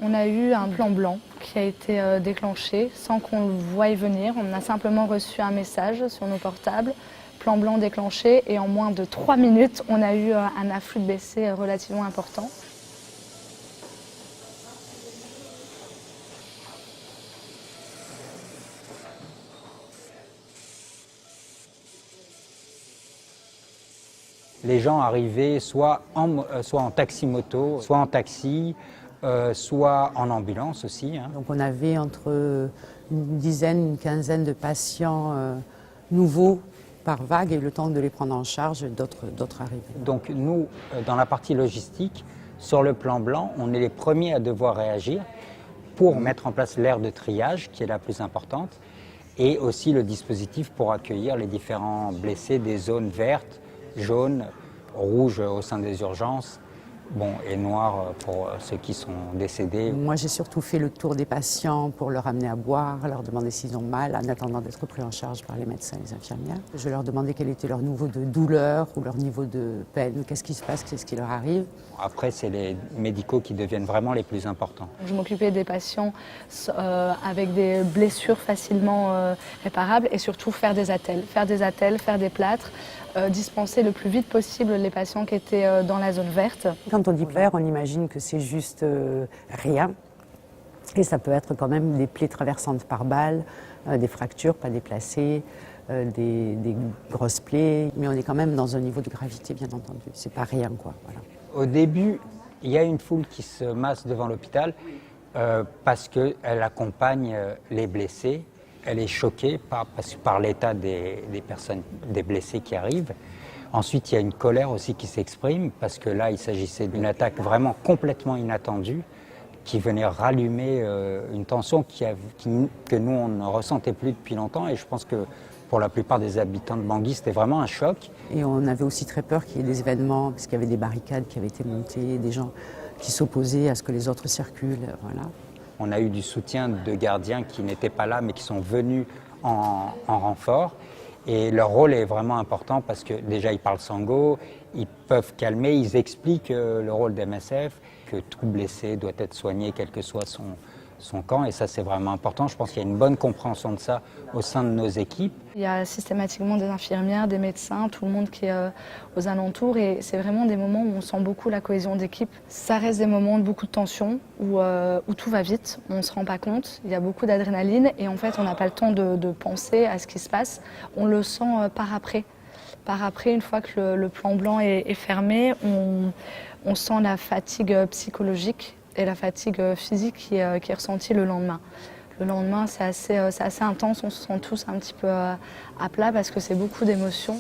On a eu un plan blanc qui a été déclenché sans qu'on le voie venir. On a simplement reçu un message sur nos portables, plan blanc déclenché, et en moins de 3 minutes, on a eu un afflux de blessés relativement important. Les gens arrivaient soit en taxi-moto, soit en taxi, soit en ambulance aussi. Donc on avait entre une dizaine, une quinzaine de patients nouveaux par vague, et le temps de les prendre en charge, d'autres arrivaient. Donc nous, dans la partie logistique, sur le plan blanc, on est les premiers à devoir réagir pour mettre en place l'aire de triage, qui est la plus importante, et aussi le dispositif pour accueillir les différents blessés des zones vertes, jaunes, rouges au sein des urgences, et noires pour ceux qui sont décédés. Moi, j'ai surtout fait le tour des patients pour leur amener à boire, leur demander s'ils ont mal, en attendant d'être pris en charge par les médecins et les infirmières. Je leur demandais quel était leur niveau de douleur ou leur niveau de peine, qu'est-ce qui se passe, qu'est-ce qui leur arrive. Après, c'est les médicaux qui deviennent vraiment les plus importants. Je m'occupais des patients avec des blessures facilement réparables, et surtout faire des attelles, faire des plâtres, dispenser le plus vite possible les patients qui étaient dans la zone verte. Quand on dit vert, on imagine que c'est juste rien. Et ça peut être quand même des plaies traversantes par balle, des fractures pas déplacées, des grosses plaies. Mais on est quand même dans un niveau de gravité, bien entendu. C'est pas rien, quoi. Voilà. Au début, il y a une foule qui se masse devant l'hôpital parce qu'elle accompagne les blessés. Elle est choquée par l'état des personnes, des blessés qui arrivent. Ensuite, il y a une colère aussi qui s'exprime parce que là, il s'agissait d'une attaque vraiment complètement inattendue qui venait rallumer une tension que nous, on ne ressentait plus depuis longtemps. Et je pense que pour la plupart des habitants de Bangui, c'était vraiment un choc. Et on avait aussi très peur qu'il y ait des événements, parce qu'il y avait des barricades qui avaient été montées, des gens qui s'opposaient à ce que les autres circulent. Voilà. On a eu du soutien de gardiens qui n'étaient pas là, mais qui sont venus en renfort. Et leur rôle est vraiment important parce que déjà, ils parlent sango, ils peuvent calmer, ils expliquent le rôle d'MSF, que tout blessé doit être soigné, quel que soit son camp. Et ça, c'est vraiment important. Je pense qu'il y a une bonne compréhension de ça au sein de nos équipes. Il y a systématiquement des infirmières, des médecins, tout le monde qui est aux alentours. Et c'est vraiment des moments où on sent beaucoup la cohésion d'équipe. Ça reste des moments de beaucoup de tension, où tout va vite, on ne se rend pas compte. Il y a beaucoup d'adrénaline et en fait, on n'a pas le temps de penser à ce qui se passe. On le sent par après. Par après, une fois que le plan blanc est fermé, on sent la fatigue psychologique et la fatigue physique qui est ressentie le lendemain. Le lendemain, c'est assez intense, on se sent tous un petit peu à plat parce que c'est beaucoup d'émotions.